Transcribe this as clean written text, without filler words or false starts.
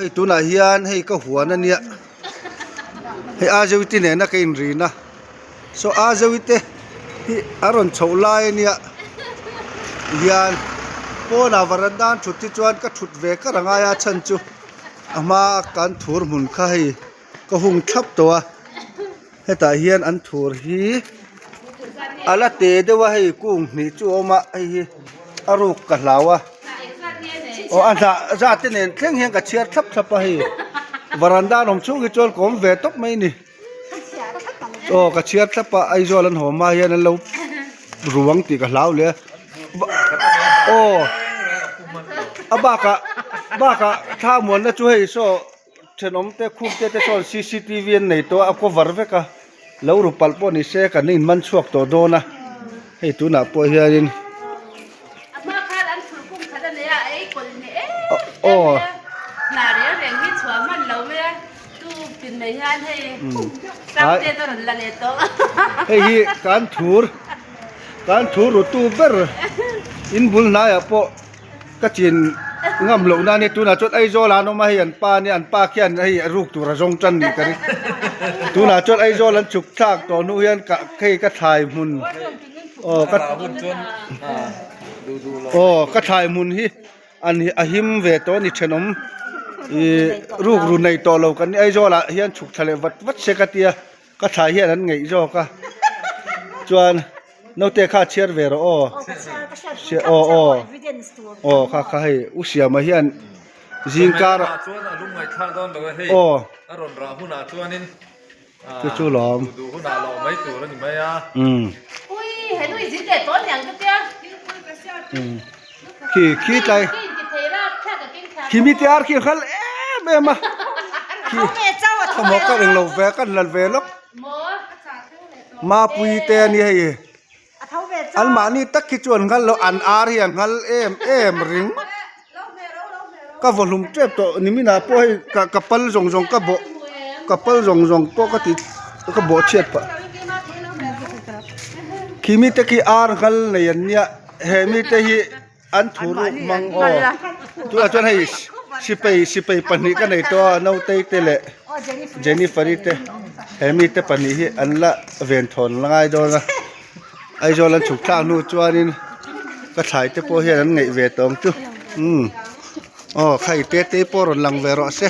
ให้ตุนาเฮียนให้ก็หัวนั่นเนี่ยให้อาจวิติเนี่ยนะกินรีนะโซอาจวิติที่อารอนโชว์ไลเนี่ยเฮียนพอนาวันดานชุดที่จวนก็ชุดเวกก็ร่างกายฉันจูอามาการถูร์มุนค่ายก็หุงทับตัวให้ตาเฮียนอันถูร์ฮีอาละเตเดว่าให้กุ้งนี่จูอมาให้อารุกกันแล้วะโอ้อันจะที่เนี่ยเครื่องเฮียงกับเชียร์ทับทับไปวันดานผมชูกิจวัตรผมเวทตบไม่นี่โอ้กับเชียร์ทับไปไอจอลันหอมมาเฮียนั่นเรารวงตีกันแล้วเลยโอ้บ้ากะถ้ามวนนะช่วยโซ่เชนอมเตะคุกเตะโซ่ CCTV ในตัวอักวาร์เวกะแล้วรูปปัลปอนี่เสกันนี่มันชวกตัวโดนะให้ตัวน่ะปอยเฮียนินโอ้หนาเรียเรียงที่ชัวมันเราไม่ได้ตู้ปินในงานให้ตั้งใจตัวละเลยตัวเฮ้ยการทูร์รถตู้เบอร์อินบุลนายปอกระจินงำหลงนั่นนี่ตัวน่ะจดไอโจลานออกมาให้อันป้านี่อันป้าเขียนให้ลูกตัวระจงจันนี่กันตัวน่ะจดไอโจลันฉุกทากตัวนู้นกะใครก็ถ่ายมุนโอ้ก็โอ้ก็ถ่ายมุนฮีอันนี้อหิมเวทตัวนี่เชนอมรูกรุนในตัวเรากันไอโจละเฮียนฉุกทะเลวัดเสกตียก็ถ่ายเฮียนั้นไงโจก็จวนนอเตค่าเชียร์เวรโอเชียโอ้ข้าให้อุเสียมาเฮียนจิงการโอ้อารมณ์ราหุนาตัวนี้คือจู่หลอมดูหุนาหลอมไม่ตัวแล้วนี่ไหมอ่ะอุ้ยเห็นวิจิตรเด็ดต้นอย่างก็เตี้ยขี้ใจขี้มีเตียร์ขี้ขันเบ้มาขี้ขโมยก็เรื่องเราแวกันลันเวลกมาปุยเตนี่ให้อันมานี่ตักขี้จวนขันเราอันอาร์อย่างขันเอ็มริงก็วอลุ่มเจ็บตัวนี่มีนาป่วยกับเปิลจงกับเปิลจงปกติก็บ่เช็ดปะขี้มีตะกี้อาร์ขันในยันเนี่ยเฮมีตะกี้อันถูรุมังโอตัวจวนให้สิไปปนิกันในตัวน้องเตะเลยเจนนิฟาริเตเฮมีเตปนิฮีอันละเวนทอนละไงโดนไอโจลันฉุกทางนู่นจวนนี่ก็ถ่ายเตปโอเฮียนั้นไงเวทตองจุอ๋อใครเตะปอรลังเวรอเส